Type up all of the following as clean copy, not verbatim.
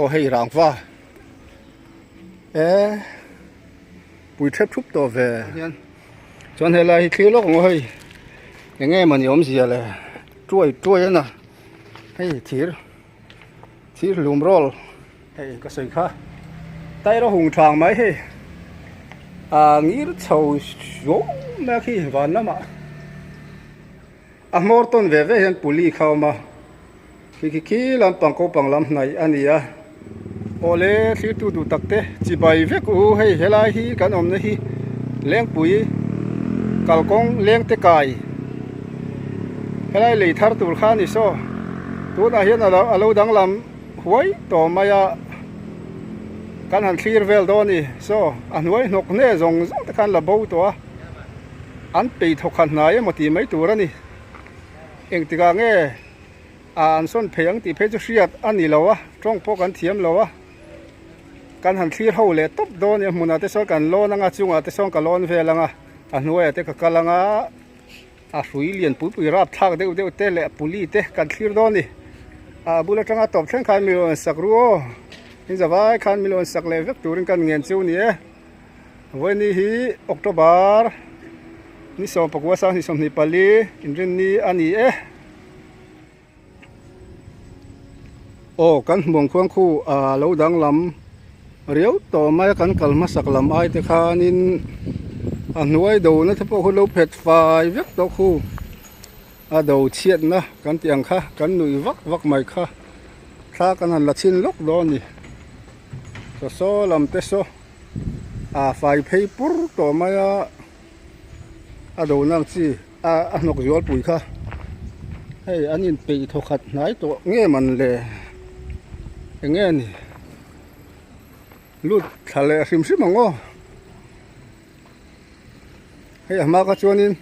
Ô hay ràng pha ê bùi thép thúc tổ về cho nên là khi lúc ngồi nghe mà nhóm gì là trôi trôi nè hay thịt lùm roll hay có sự khác tay nó hùng tràng mấy hay nghĩ sầu số mà khi vào nó mà mor ton về hiện puli khao mà khi làm bằng câu bằng làm này anh ấy ole si tu du takte chi bai vek u hei helai hi kan om na hi leng pui kalkong leng te kai helai lei thar tur khan ni so tu na hian alo dang lam huai to maya kan han clear vel do ni so an huai nok ne zong ta kan la bo to an pe thok khan na ye moti mai tur ani eng tiga nge an son pheng ti phe chu riat ani lawa trong po kan thiam lawa kan han thlir ho le top do ni hmuna te so kan lon anga chunga te song ka lon velanga a hnuai te ka kalanga a hrui lian pui rap thak deuh te le puli te kan thlir do ni a bula tanga top thren khan milon sak ruo in zawai khan milon sak le vek turin kan ngen chu ni e voi ni hi october ni som pakwa sang ni som ni pali inrin ni ani e o kan mong khuang khu a lo dang lam riau to mai kan kalma saklam ai te khanin anuai do na thapo ho lo phet fai vek to khu a do chiat na kan tiang kha kan nui vak mai kha tha kan han la chin lok do ni so lam te so a fai phei pur to mai a do nang chi a nok yol pui kha hei anin pe tho khat nai to nge man le nghe nè lút thà lệ xìm xìm mà ngô hay mà cái chuyện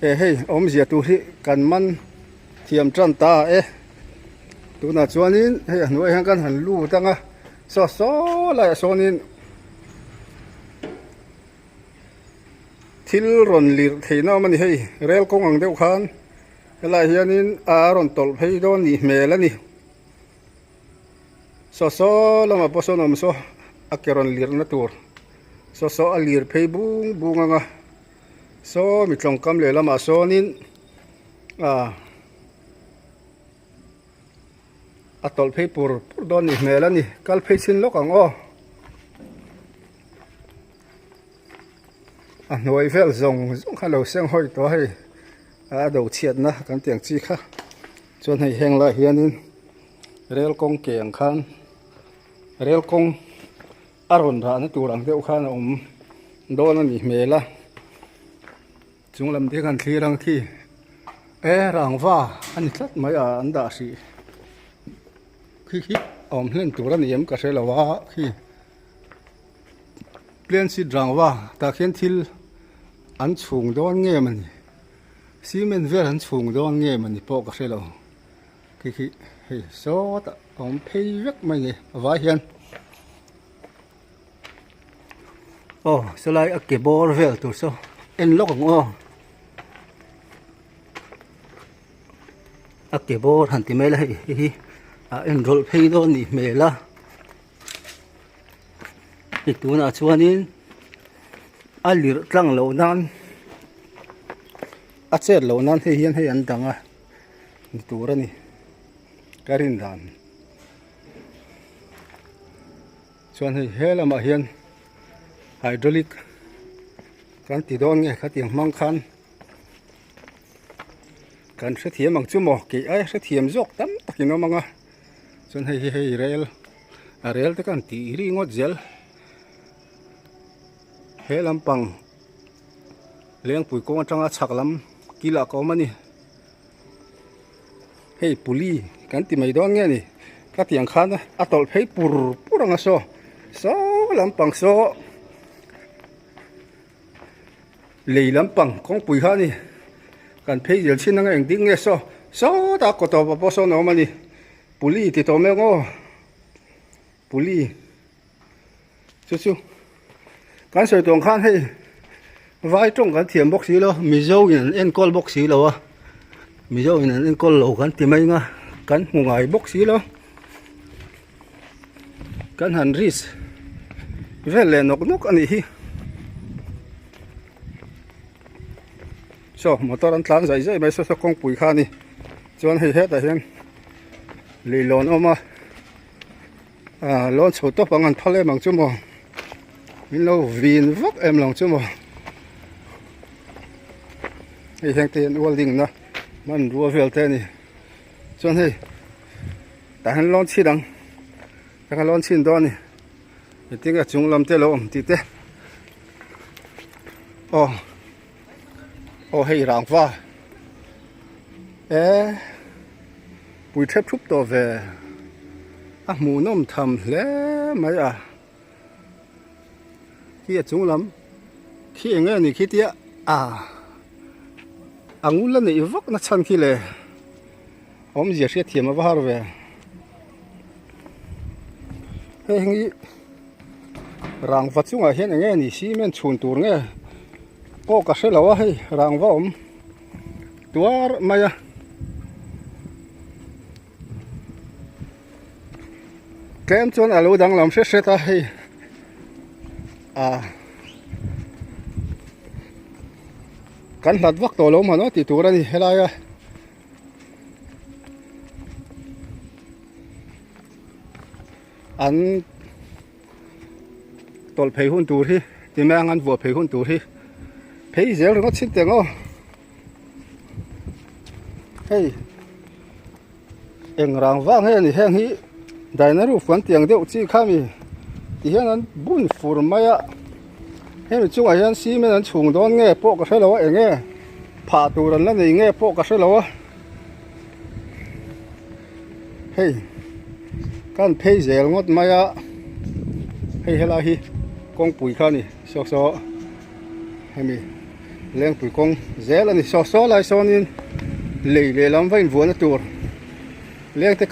hey ông già tu hi cần man thiam trăn ta tu na chuyện hay nuôi hàng cần hành lu tăng so lại so nín thil ron lir thì nó mình hay rel công ang đeo khan lại hiện nín ron tol hay đó nỉ mẹ là nỉ so lama poso nom so akeron lir na tur so alir phei bunga nga so mi tlong kam le lama so nin atol phei pur don ni mela ni kal phei sin lok ang o noi vel zong khalo seng hoi to hei do chiat na kan tiang chi kha chon hei heng la hianin rel kong keng khan rel kong aron ra na turang deuh khan do na ni mela chunglam te kan thlirang thi rangwa ani tlat mai an da si khi hlen tur ani em ka selawa khi plan si rangwa ta khen thil an chung don nge mani cement vel an chung don nge mani po ka selo khi hei so ta phei vek mai nge wa hian so lai ke bor vel tu so en lok ngo ke bor han ti mela hi en rol phei do ni mela ti tu na chuanin alir tlang lo nan a cher lo nan he hian he an danga ni tur ani karin dan chuan hei helama hian hydraulic kan ti don nge khatiang mang khan kan se thiam ang chu mo ke ai se thiam jok tam takino manga chuan hei rel te kan ti ri ngot zel helam pang leng pui ko atanga chaklam kila ko mani hei puli kan ti mai don nge ni ka tiang khan atol phei puranga so lampang so lei lampang kong pui ha ni kan phei jel chin nga eng ding nge so ta ko to pa so no mani puli ti to me ngo puli chu kan soi tong khan hei vai trong kan thiam box hi lo mi zo in en call box hi lo mi zo in en call lo kan ti mai nga kan ngai box hi lo kan han ris vele nok nok ani hi so motor an tlan zai zai mai so kong pui kha ni chuan hei he ta hian leilon oma lon chho to pangan phale mang chu mo min lo vin vak em long chu mo hei heng ten welding na man ruwa vel te ni chuan hei ta han lon chi dang ta lon chin do ni tinga chung lam te lo om ti te hei rang va pui thep thup to ve mu nom tham hle mai khi chung lam khi nge ni khi tia angul ni vak na chan khi le om je sia thiam wa har ve hei ngi rang va chunga hian nge ni si men chhun tur nge po ka se lawa hei rang va om tuar maya kem chon alu dang lam se ta hei kan hlat vak to lo ma no ti tur ani helaya an tol phei hun tur hi ti mang an vo phei hun tur hi phei zel ro chin te ngo hei eng rang wang he ni heng hi dai na ru fan tiang deuh chi khami ti hian an bun fur maya hemi chunga hian si men an chung don nge po ka helo enge pha tur an la nei nge po ka helo hei kan phei zel ngot maya hei hela hi kong pui kha ni so hemi leng pui kong zel ani so lai sonin le lam vain vuan tur leng te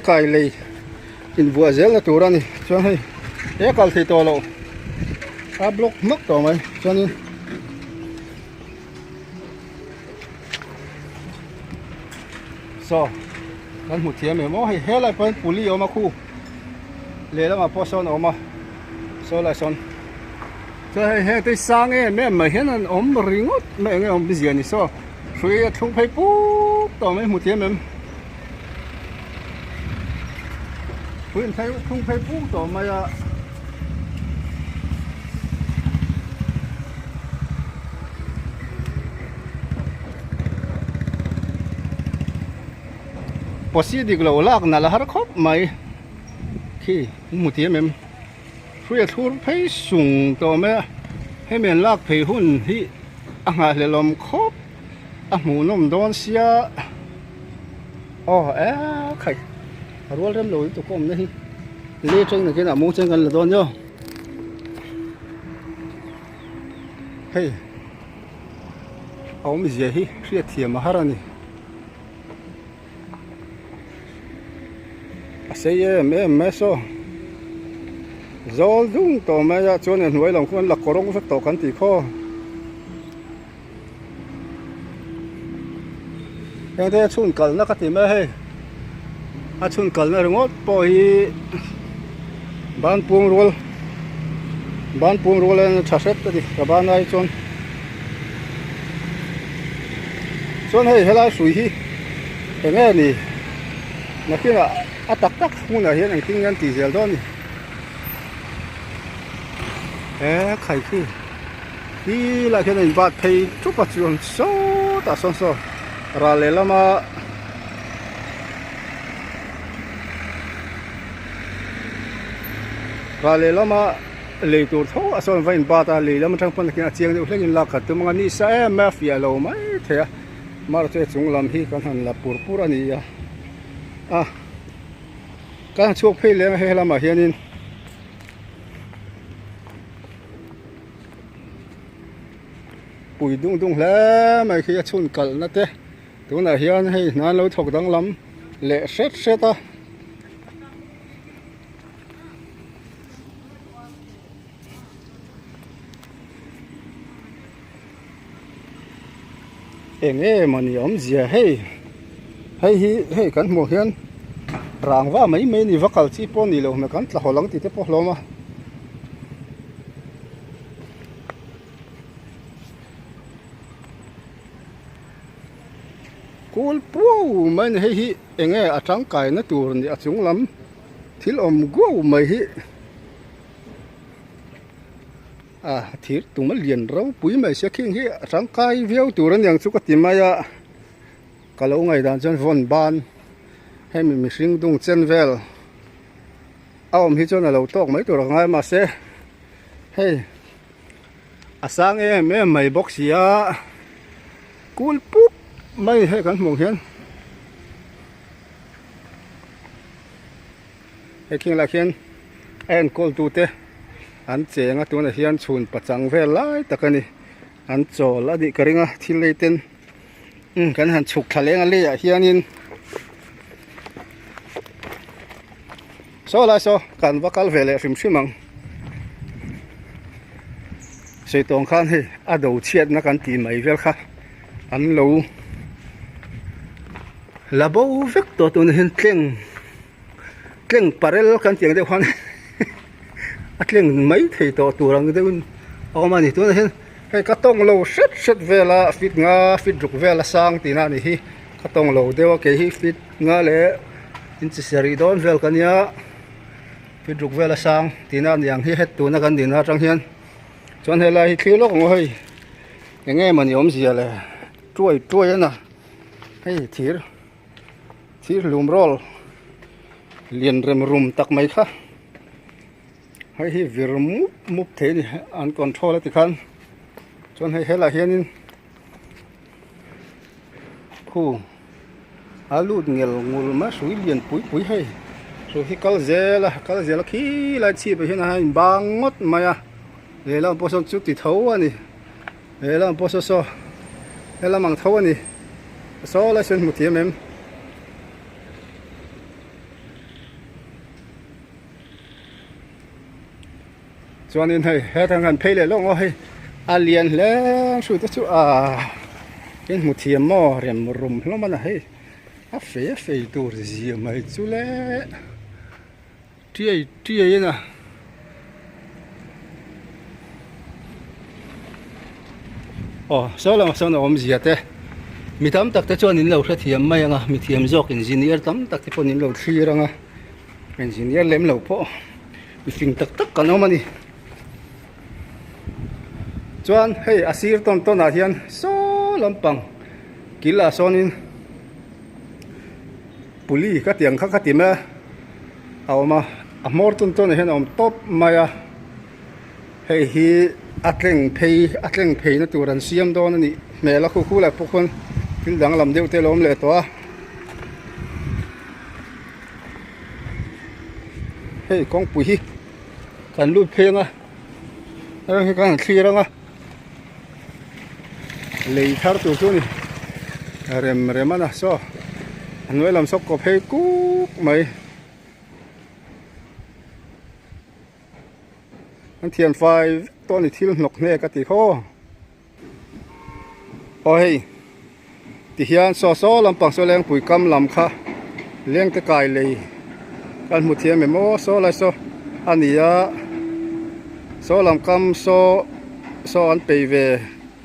kai le in vua zel na tur ani chuan hei kal thei to lo a block mak to mai chuanin so kan mu thiam mo hei helai pan puli oma khu le lama poson oma so lai son so hei te sang me ma hian an om ringot me nge om biziani so free thung phei pu to mai mu thiam Huyên thấy không phải phú tổ mà bác sĩ đi lâu lạc nà là hát khóc mày khi một tiếng em Huyên thu phải sùng tổ mà hay mình lạc phải hun hi ngài lại làm khóc mù nôm đón xia khai rồi em lối tụi con này lê trên này cái nào mua trên gần là đón nhá hey ông gì vậy khi thiềm mà hara này xây em so rồi đúng tổ mà cho nên nuôi lòng con lạc cổ phát tổ cắn tỉ kho yang thế chun cẩn nó cái gì mà hey chun cẩn nó ngót bồi ban puông roll lên chả xếp đi cả ban này chun hey helai suy hi cái nghe nè nó kia là tắc không là hiện anh kinh nghiệm tỷ zel đó nè khai khi đi lại cái này bắt thấy chút bắt chuyện số ta son ra lẽ lama lấy tur thô son vain ba ta lấy lama trong phần kia chiang được lên là khát tụi mình đi xe mafia lâu mấy thế mà rồi chúng làm hi con hàng là purpura này cái chuột phê lên hay là mà hiện in bụi đung lẽ mà khi chun cẩn nó thế tụi này hiện hay nó lâu thuộc đắng lắm lệ xét ta nghe mà ni om gì hay cán mùa hiện rang wa mai mai ni vakal chi pon ni lo me kan tla holang ti te po hloma kul pu man hei hi enge atang kai na tur ni achung lam thil om go mai hi thir tung mal lian ro pui mai se king hi atang kai viau tur an yang chu ka ti mai a kalau ngai dan chon von ban hay mình sinh dung chân vel ông hi cho là lâu tóc mấy tuổi ngay mà sẽ hey sáng em mày bóc xía cool pup mày hay cần mong hiền hay khi là hiền em call tu te anh chế ngã tu này hiền chun bắt trăng vel lại tất cả này anh cho là đi cái ngã thiên lệ tên cái hắn chụp thằng lên lên à hiền in so la so kan vakal vele rim simang sei tong khan hi a do chiat na kan ti mai vel kha an lo la bo vek to tun hen tleng parel kan tiang de khan a tleng mai thei to turang de un o ma ni tu hen kai ka tong lo set vela fit nga fit ruk vela sang ti na ni hi ka tong lo dewa ke hi fit nga le in chi seri don vel kan ya fit ruk vela sang tina yang hi het tu na kan din ha tang hian chon he lai thli lok ngoi nge man yom zia le troi na hei thir lum rol lian rem rum tak mai kha hei hi vir mup the ni an control ti khan chon he hela hianin khu alut ngel ngul ma sui lian pui hei so hi kal zela khi lai chi pe hian ha bang ngot maya le la poson chu ti tho ani le la poso so le la mang tho ani so la sun mu ti mem chuanin hei he thang han phei le long o hei alien le su te chu ken mu thiam mo rem rum hlom na hei a fe tur zia mai chu le tia na so na om zia te mi tam tak te chuan in lo thla thiam mai anga mi thiam jok engineer tam tak te pon in lo thiranga engineer lem lo po mi fing tak kan om ani chuan hei asir ton a hian so lampang kila sonin puli ka tiang kha ti ma awma amor ton hen om top maya hei hi atleng phei na turan siam don ani mela khu la pokon til dang lam deu te lom le to hei kong pui hi kan lu phenga ang kan thiranga lei thar tu chu ni rem ana so anoi lam sok ko phei ku mai an thian fai to ni thil nok ne ka ti kho hei ti hian so lampang so leng pui kam lam kha leng te kai lei kan mu thiam me mo so lai so ania so lam kam so an pei ve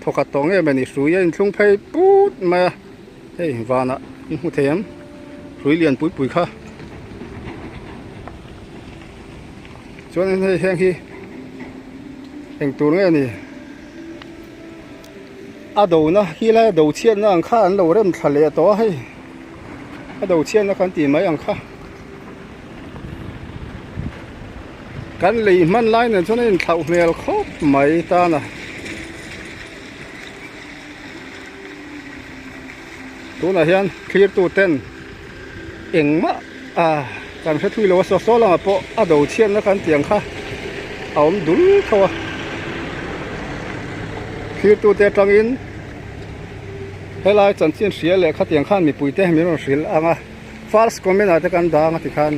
thoka tong e mani suyen thung phei put ma hei wana mu thiam rui lian pui kha chuan hei heng hi heng tur nge ni a do na hi la do chian na ang kha an lo rem thale to hei a do chian na kan ti mai ang kha kan lei man lai na chuan in thau mel khop mai ta na tu na hian clear tu ten engma kan fe thui lo so la po a do chian na kan tiang kha aum dul thawa clear tu te tang in helai chan chin ria le kha tiang khan mi pui te mi ro hril anga false comment ate kan dang ati khan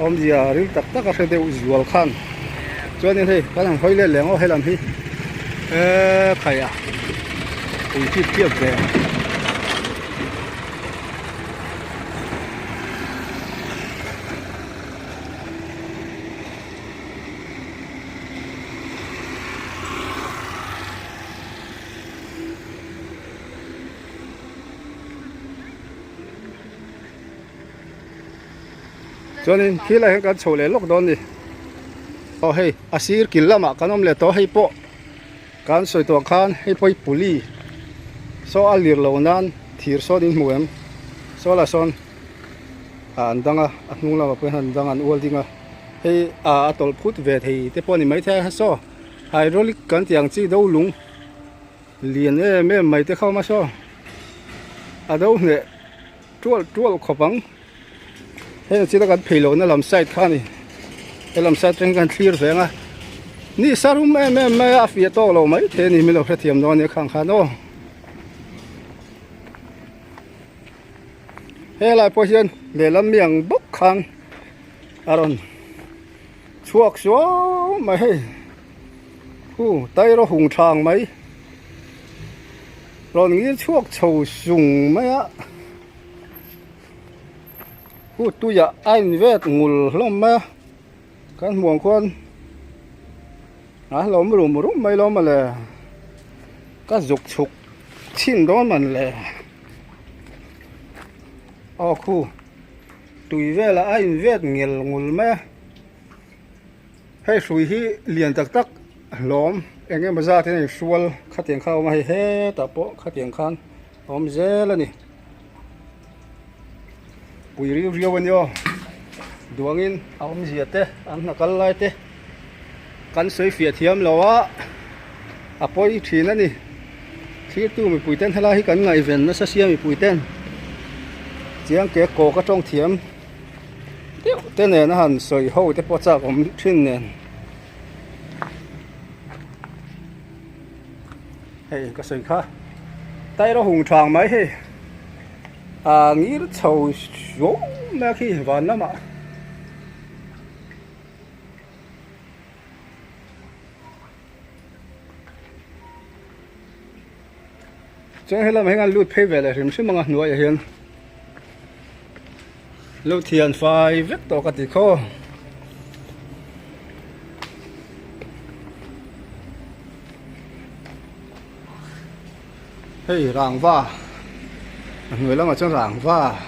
om zia ril tak tak a se de usual khan chuanin hei kan ang hoile lengo helam hi khaya ui ti tiap ve cho nên khi lại cái chỗ lấy lốc đó đi hay asir killa mà cái ông lấy to hay po cái soi to khan hay poi puli so alir lâu nan thir so din muem so là son anh đang nung là cái anh đang uol đi nga hay atol phut về thì te poni mấy thế so hydraulic cái tiếng chỉ đâu lung liền mấy mấy te khâu mà so đâu nè chuột khó bằng hay chỉ là cái payload nó làm site khan đi làm site trên cái clear về nga ni sarum me afia to lo mấy thế ni mình lo phải thiam đó ni khang khan đó hay là position để làm miếng bốc khang aron chuộc số mà hay tay nó hùng tràng mấy rồi nghĩ chuộc sầu sùng mấy á tôi giờ anh vét ngủ lắm mà cái muỗng con lom rùm mấy lom mà là cái dục chục chín đó mà là tùy về là anh vét nghèo ngủ mà hay suy hi liền tắc tắc lom anh em mà ra thế này xuôi khát tiền khao mà hay hết tập bộ khát tiền khan om dễ là nè bùi riu bên nhau đuông in om gì thế ăn là cái lại thế cắn sấy phía thiam lâu á bôi thì nó nè khi tu mình bùi tên hay là khi cắn ngày về nó sẽ xiêm mình bùi tên chiang cái cổ cái trong thiam tên này nó hẳn sấy hậu thế bắt ra om trên nè hay cái sấy khác tay nó hùng tràng mấy hay nghĩ nó sầu số mà khi vào nó mà cho nên là mấy ngàn lụt phê về là mình sẽ mang nuôi ở hiện lụt thiền phải vết to cái gì khó hey ràng va người lắm mà trong ràng va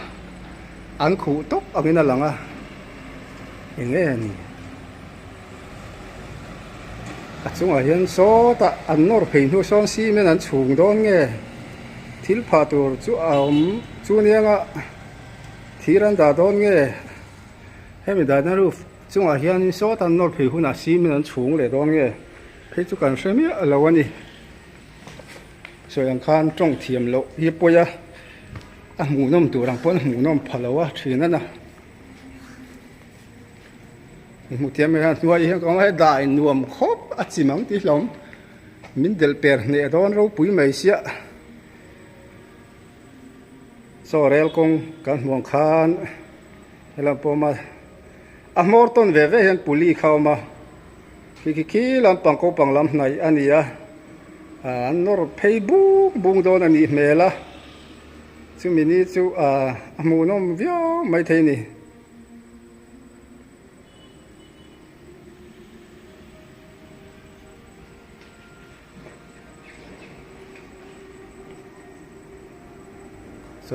ăn khủ tốc ở cái nào lằng à nghe nè chúng ở hiện số ta ăn nổi phèn thu son xi men ăn chuồng đó nghe thil pha tur chu niang a thiran da don nghe hay mình đã nói rồi chúng ở hiện số ta nổi phèn thu na xi men ăn chuồng le don nghe phê chú cần xem á lâu anh đi rồi anh khan trong thiềm lộ hiệp bây giờ ngủ nôm tủ rằng bốn ngủ nôm phật lâu á thì nó nè một tiệm này nuôi có cái đại nuông khốp chỉ mong tí lắm mình del per nè đó rau bụi mày xía so rel công can muang khan hay là po mà morton về về hiện puli khao mà khi làm bằng câu bằng làm này anh à nó Facebook bung đó là nhị mẹ la chú mình đi chú mua nó véo mấy thế này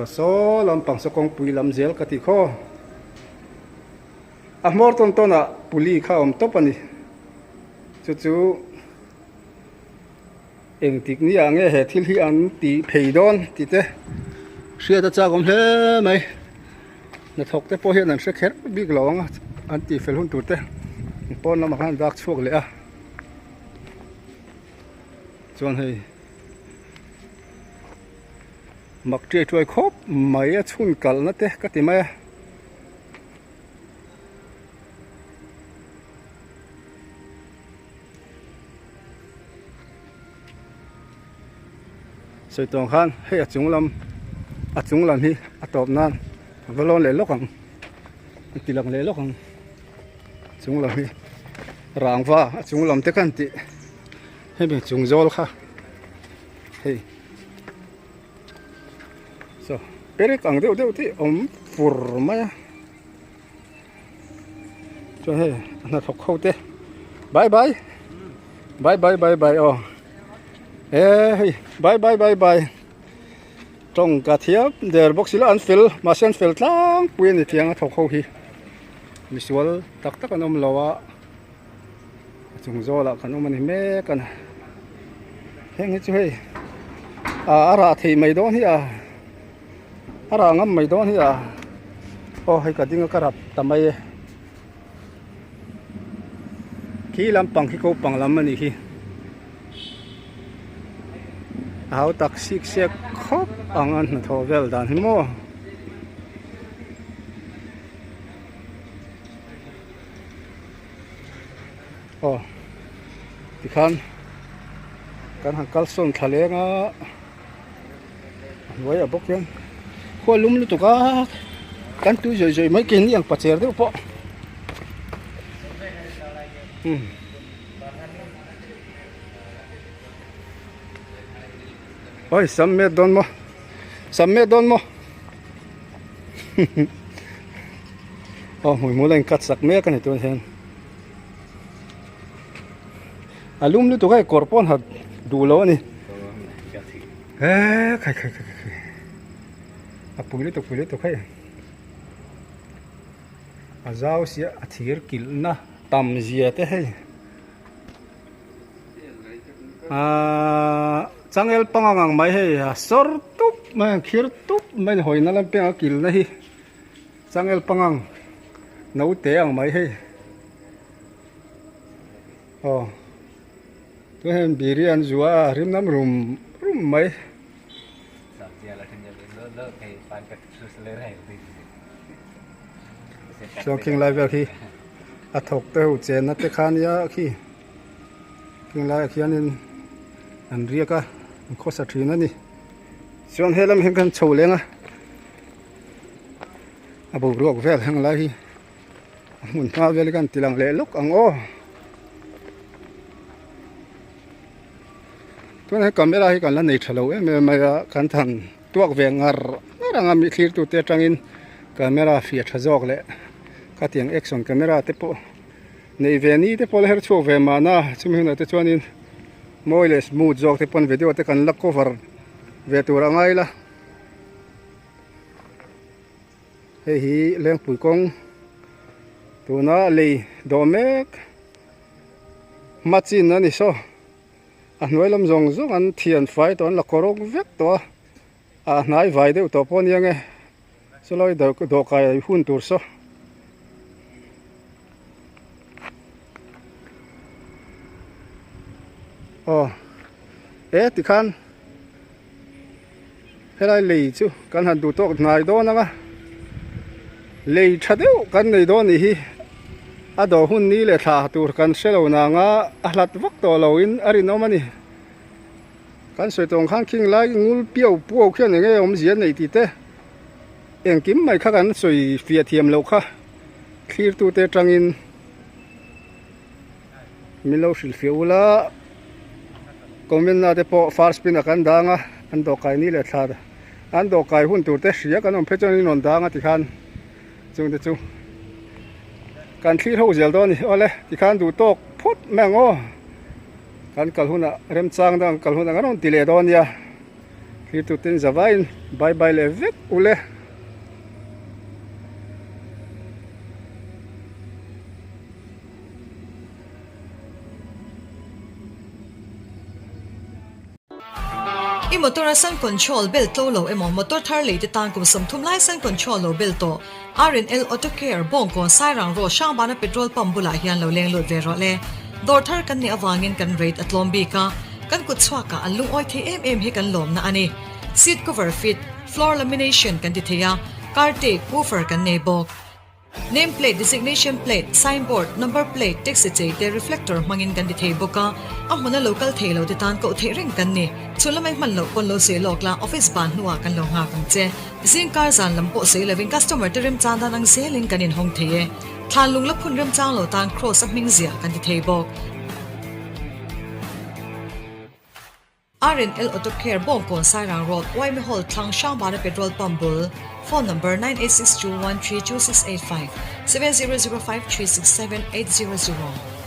so làm bằng số con pui làm gel cái gì khó morton to na puli khao top anh chú em tiếc ní nghe hệ thiên hi ăn tí phê đón tí thế xưa ta cha cũng thế mày nó thọc thế po hiện là sẽ khét biết lỏng ăn tí phê luôn tụt thế po nó mà ăn đặc suộc lẽ chọn hay mặc chơi chơi khốp mấy chun cẩn nó thế cái gì mày soi tòng khan hay chúng làm hi tọp nan và lo lấy lốc hàng tỷ lặng lấy lốc hàng chúng làm hi ràng va chúng làm thế kan ti hay bị chúng zol kha hey so pere kang deu ti phur ma cho hay nó thọc khâu te bye bye hey bye trong cả thiếp để bốc xí là ăn phil mà xem phil lang quyền thì tiếng thọc khâu hi visual tak tak an om lawa chung zola kan om ani me kan heng chu hei ara thei mai don hi ara ngam mai don hi hei ka ding ka rap tamai khi lam pang khi ko pang lam ani hi hau tak sik sek khop angan na tho vel dan hi mo thì kan hàng calcium thale nga với ở bốc lên khô lúm lu tục á kan tu rồi mấy cái này bắt chèr đấy po ôi sắm mét đón mo mùi lên cắt sạc mét cái này tôi xem alum lu to kai korpon ha du lo ni khai apuli to khai azao sia athir kil na tam zia te he changel pangang mai he sor tup ma khir tup mai hoina lam pe kil na hi changel pangang nau te ang mai he tôi hem biri an zua rim nam rum mai so king live khi athok te hu chen na te khan ya khi king live khi an ria ka kho sa thina ni sion helam hen kan chho lenga abu ruak vel hang la hi mun ta vel kan tilang le lok ang tôi nói camera hay còn là này thở lâu em mà cẩn thận tuộc về ngar đang làm việc tu te trangin camera phía thở giọt lệ các tiếng action camera te po này về ní te po her cho về mà na chúng mình là te cho nên mỗi lần smooth giọt te pon video te cần lắc cover về tu ra ngay là hey hi lên bụi công tu na lì đồ mẹ machin na ni so nuôi làm rong rong ăn thiền phải toán là korong vét to nãy vài đứa to pon yang so loi do kai hun tur so thì kan helai lei chu kan han du to nai do na lei thadeu kan nei do ni hi ado hun ni le tha tur kan selo na nga ahlat vak to loin ari no mani kan soi tong khang king lai ngul piau puo khian nge om zian nei ti te eng kim mai kha kan soi fia thiam lo kha clear tu te tangin milo sil fiula comment na te po far spin kan danga an do kai ni le tha an do kai hun tur te sia kan om phechon ni non danga ti khan chung te chu kan thlir ho zel do ni ole ti khan du tok phut mang kan kalhuna rem chang dang kalhuna ngaron tile don ya thlir tu tin zawain bye bye le vek ule motor sun control bel to lo emo motor thar le te tan kum som thum lai sun control lo bel to RNL Auto Care bong ko sai rang ro shang bana petrol pump bula hian lo leng lo ve ro le dor thar kan ni awangin kan rate atlom bi ka kan kut chwa ka alung oi the hi kan lom na ani seat cover fit floor lamination kan ti theya car tape woofer kan nei bok name plate designation plate signboard number plate text te reflector mangin kan di thei boka amona local thelo de tan ko the ring kan ni chulamai man lo kon lo se lokla office ban nuwa kan lo nga kan che zing car zan lam po se loving customer terim chanda nang selling kan in hong theye thalung la phun rem chang lo tan cross up ming zia kan di thei bok RNL Auto Care Bongkon Sairang Road, Waime Hall, Thlang Shang Bana Petrol Pump Bull. Phone number 9862132685 7005367800.